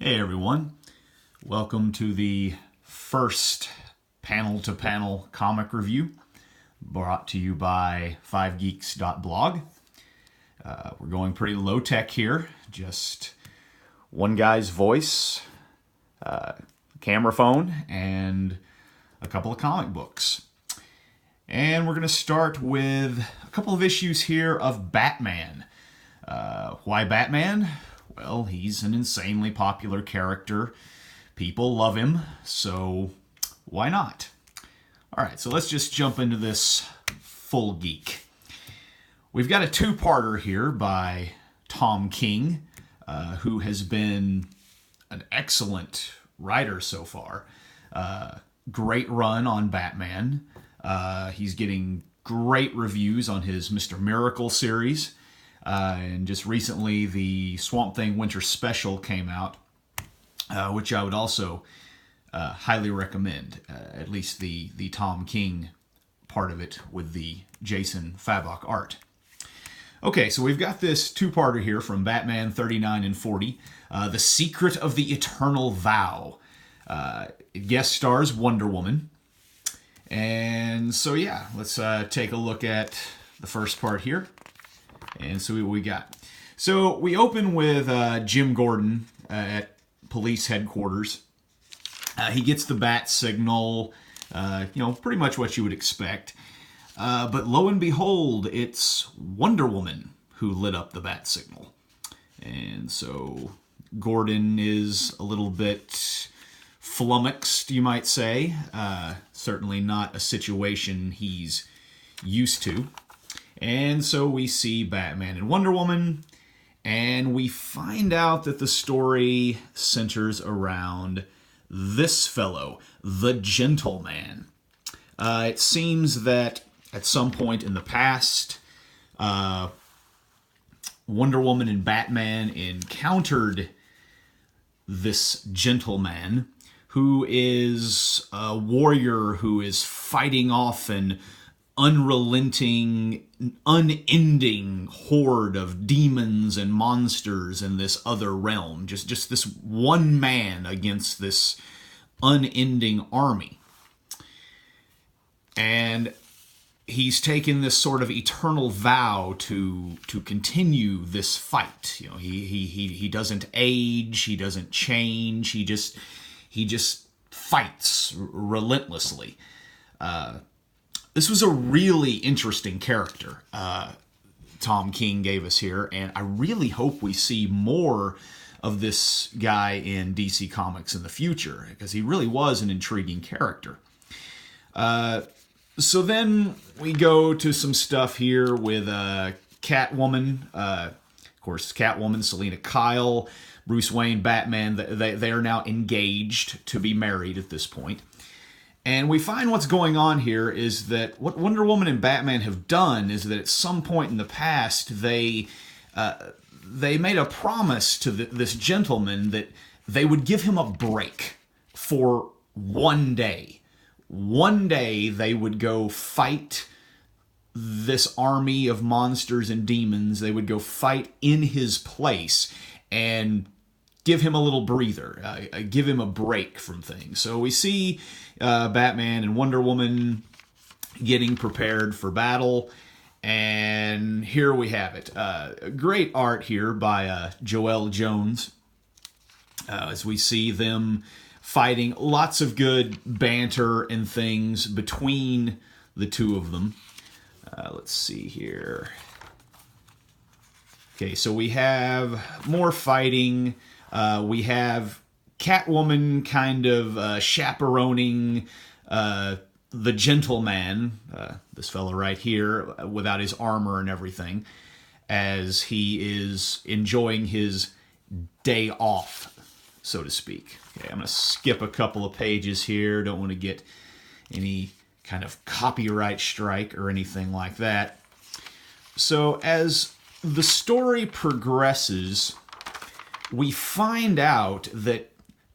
Hey everyone, welcome to the first panel-to-panel comic review brought to you by 5geeks.blog. We're going pretty low-tech here, just one guy's voice, camera phone, and a couple of comic books. And we're going to start with a couple of issues here of Batman. Why Batman? Well, he's an insanely popular character. People love him, so why not? All right, so let's just jump into this full geek. We've got a two-parter here by Tom King, who has been an excellent writer so far. Great run on Batman. He's getting great reviews on his Mr. Miracle series. And just recently, the Swamp Thing Winter Special came out, which I would also highly recommend, at least the Tom King part of it with the Jason Fabok art. Okay, so we've got this two-parter here from Batman 39 and 40, The Secret of the Eternal Vow. It guest stars Wonder Woman. And so, yeah, let's take a look at the first part here and see what we got. So we open with Jim Gordon at police headquarters. He gets the bat signal, pretty much what you would expect. But lo and behold, it's Wonder Woman who lit up the bat signal. And so Gordon is a little bit flummoxed, you might say. Certainly not a situation he's used to. And so we see Batman and Wonder Woman, and we find out that the story centers around this fellow, the Gentleman. It seems that at some point in the past, Wonder Woman and Batman encountered this Gentleman, who is a warrior who is fighting off an unrelenting, unending horde of demons and monsters in this other realm. Just this one man against this unending army. And he's taken this sort of eternal vow to continue this fight. You know, he doesn't age, he doesn't change, he just fights relentlessly. This was a really interesting character Tom King gave us here, and I really hope we see more of this guy in DC Comics in the future, because he really was an intriguing character. So then we go to some stuff here with Catwoman. Of course, Catwoman, Selina Kyle, Bruce Wayne, Batman, they are now engaged to be married at this point. And we find what's going on here is that what Wonder Woman and Batman have done is that at some point in the past, they made a promise to this gentleman that they would give him a break for one day. One day they would go fight this army of monsters and demons. They would go fight in his place and give him a little breather, give him a break from things. So we see Batman and Wonder Woman getting prepared for battle, and here we have it. Great art here by Joelle Jones, as we see them fighting. Lots of good banter and things between the two of them. Let's see here. Okay, so we have more fighting. We have Catwoman kind of chaperoning the Gentleman, this fellow right here, without his armor and everything, as he is enjoying his day off, so to speak. Okay, I'm going to skip a couple of pages here. Don't want to get any kind of copyright strike or anything like that. So as the story progresses, we find out that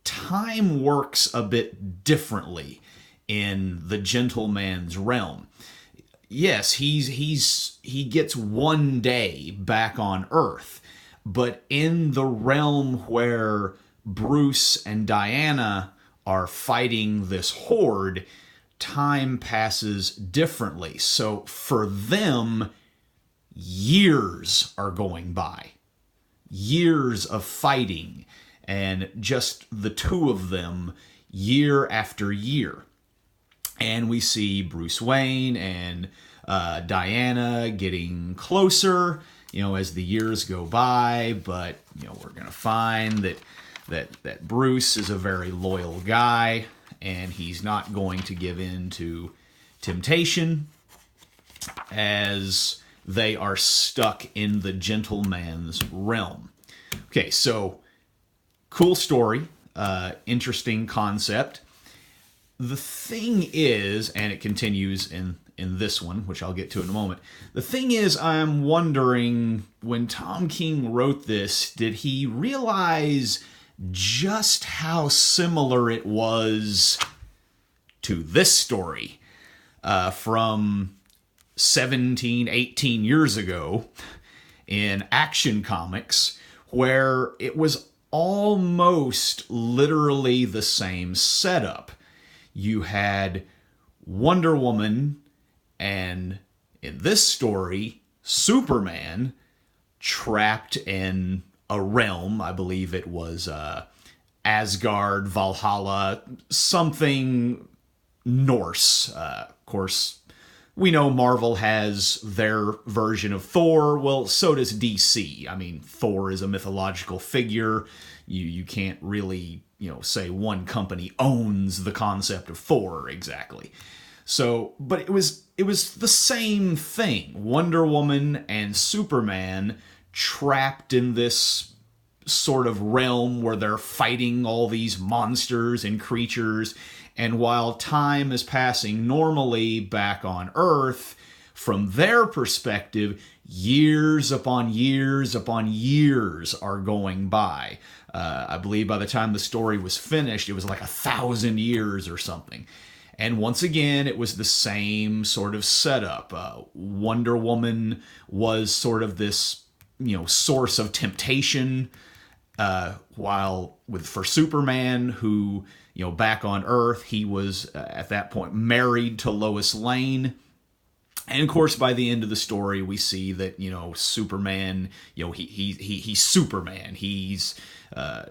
time works a bit differently in the Gentleman's realm. Yes, he gets one day back on Earth, but in the realm where Bruce and Diana are fighting this horde, time passes differently. So for them, years are going by. Years of fighting, and just the two of them year after year. And we see Bruce Wayne and Diana getting closer, as the years go by. But we're gonna find that Bruce is a very loyal guy, and he's not going to give in to temptation, as they are stuck in the gentleman's realm. Okay, so cool story, interesting concept. The thing is, and it continues in this one, which I'll get to in a moment. The thing is, I'm wondering, when Tom King wrote this, did he realize just how similar it was to this story from 17, 18 years ago in Action Comics, where it was almost literally the same setup. You had Wonder Woman and, in this story, Superman trapped in a realm. I believe it was Asgard, Valhalla, something Norse. Of course, we know Marvel has their version of Thor. Well, so does DC. I mean, Thor is a mythological figure. You can't really, say one company owns the concept of Thor exactly. So, but it was the same thing. Wonder Woman and Superman trapped in this sort of realm where they're fighting all these monsters and creatures. And while time is passing normally back on Earth, from their perspective, years upon years upon years are going by. I believe by the time the story was finished, it was like 1,000 years or something. And once again, it was the same sort of setup. Wonder Woman was sort of this, source of temptation, while for Superman, who, back on Earth, he was at that point married to Lois Lane. And of course, by the end of the story, we see that Superman, he's Superman.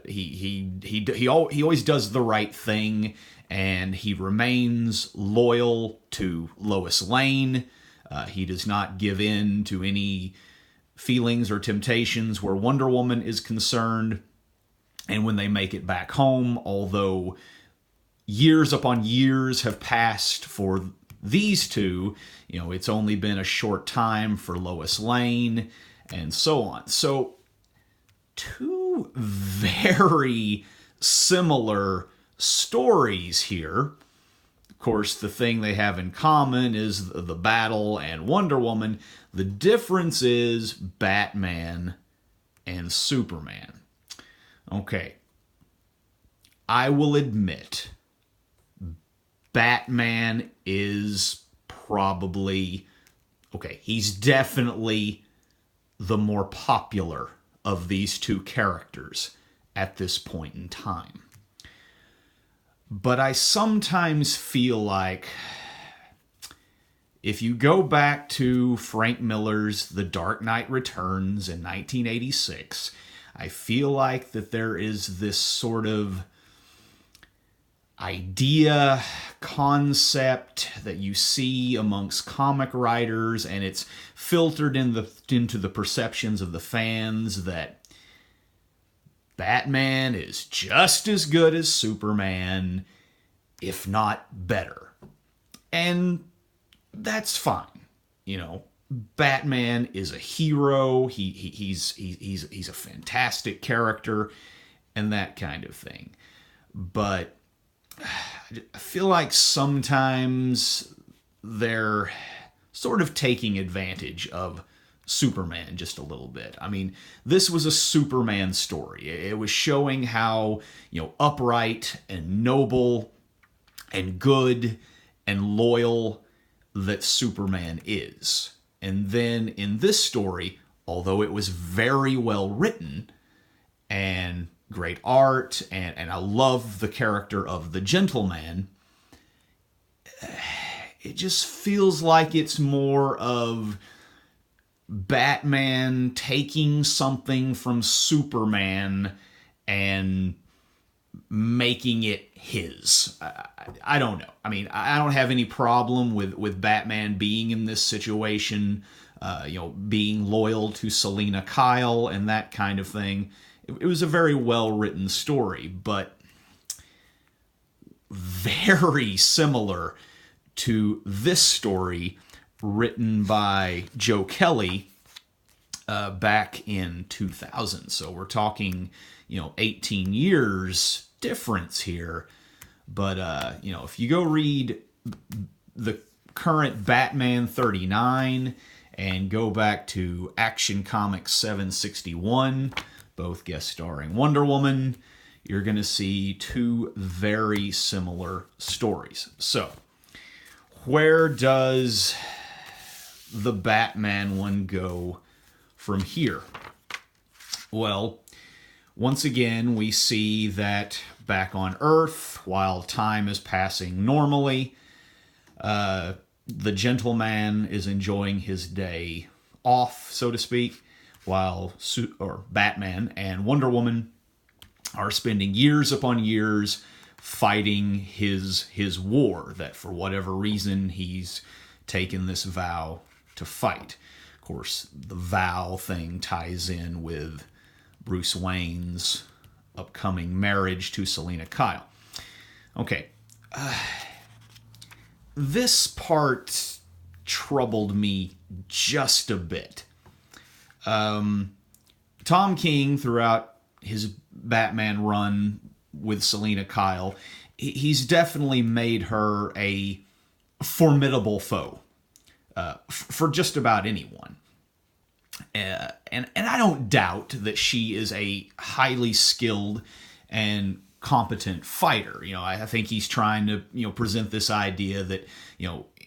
He always does the right thing, and he remains loyal to Lois Lane. He does not give in to any feelings or temptations where Wonder Woman is concerned. And when they make it back home, although years upon years have passed for these two, it's only been a short time for Lois Lane, and so on. So, two very similar stories here. Of course, the thing they have in common is the battle and Wonder Woman. The difference is Batman and Superman. Okay. I will admit, Batman is probably, he's definitely the more popular of these two characters at this point in time. But I sometimes feel like if you go back to Frank Miller's The Dark Knight Returns in 1986, I feel like that there is this sort of idea, concept that you see amongst comic writers, and it's filtered into the perceptions of the fans that Batman is just as good as Superman, if not better. And that's fine. Batman is a hero. He's a fantastic character and that kind of thing. But I feel like sometimes they're sort of taking advantage of Superman just a little bit. I mean, this was a Superman story. It was showing how, upright and noble and good and loyal that Superman is. And then in this story, although it was very well written and great art, and I love the character of the Gentleman. It just feels like it's more of Batman taking something from Superman and making it his. I don't know. I mean, I don't have any problem with Batman being in this situation, being loyal to Selina Kyle and that kind of thing. It was a very well-written story, but very similar to this story written by Joe Kelly back in 2000. So we're talking, 18 years difference here. But, if you go read the current Batman 39 and go back to Action Comics 761, both guest starring Wonder Woman, you're going to see two very similar stories. So, where does the Batman one go from here? Well, once again, we see that back on Earth, while time is passing normally, the Gentleman is enjoying his day off, so to speak, while Batman and Wonder Woman are spending years upon years fighting his war that for whatever reason he's taken this vow to fight. Of course, the vow thing ties in with Bruce Wayne's upcoming marriage to Selina Kyle. Okay. This part troubled me just a bit. Tom King, throughout his Batman run with Selina Kyle, he's definitely made her a formidable foe for just about anyone. And I don't doubt that she is a highly skilled and competent fighter. I think he's trying to, present this idea that,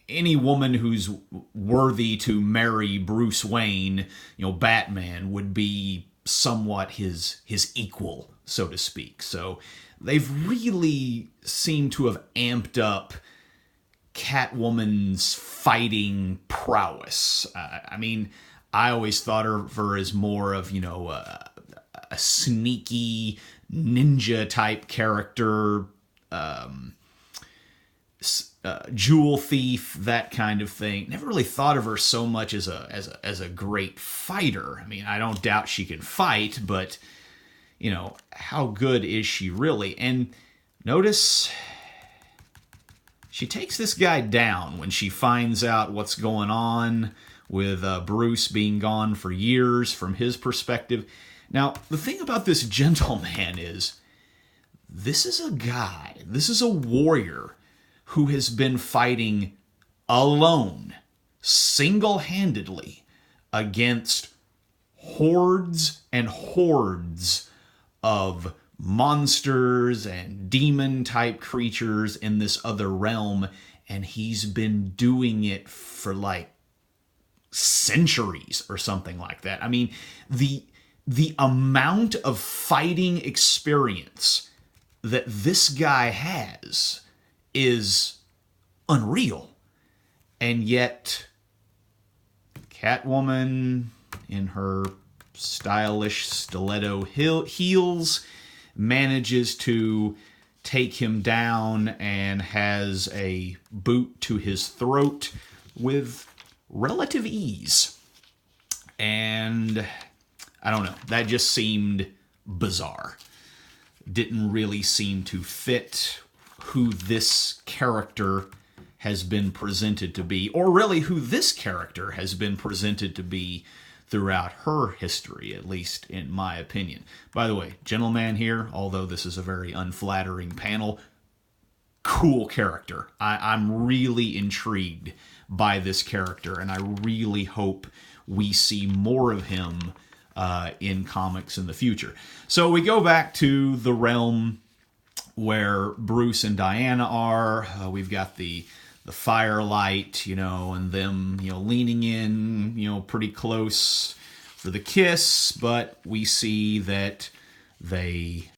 any woman who's worthy to marry Bruce Wayne, Batman, would be somewhat his equal, so to speak. So they've really seemed to have amped up Catwoman's fighting prowess. I always thought of her as more of, a sneaky ninja type character, jewel thief, that kind of thing. Never really thought of her so much as a great fighter. I don't doubt she can fight, but how good is she really? And notice she takes this guy down when she finds out what's going on with Bruce being gone for years from his perspective. Now, the thing about this Gentleman is, this is a warrior who has been fighting alone, single-handedly, against hordes and hordes of monsters and demon-type creatures in this other realm, and he's been doing it for centuries or something like that. The amount of fighting experience that this guy has is unreal. And yet, Catwoman, in her stylish stiletto heels, manages to take him down and has a boot to his throat with relative ease. And I don't know, that just seemed bizarre. Didn't really seem to fit who this character has been presented to be, or really who this character has been presented to be throughout her history, at least in my opinion. By the way, Gentleman here, although this is a very unflattering panel, cool character. I'm really intrigued by this character, and I really hope we see more of him in comics in the future. So we go back to the realm where Bruce and Diana are. We've got the firelight, and them, leaning in, pretty close for the kiss, but we see that they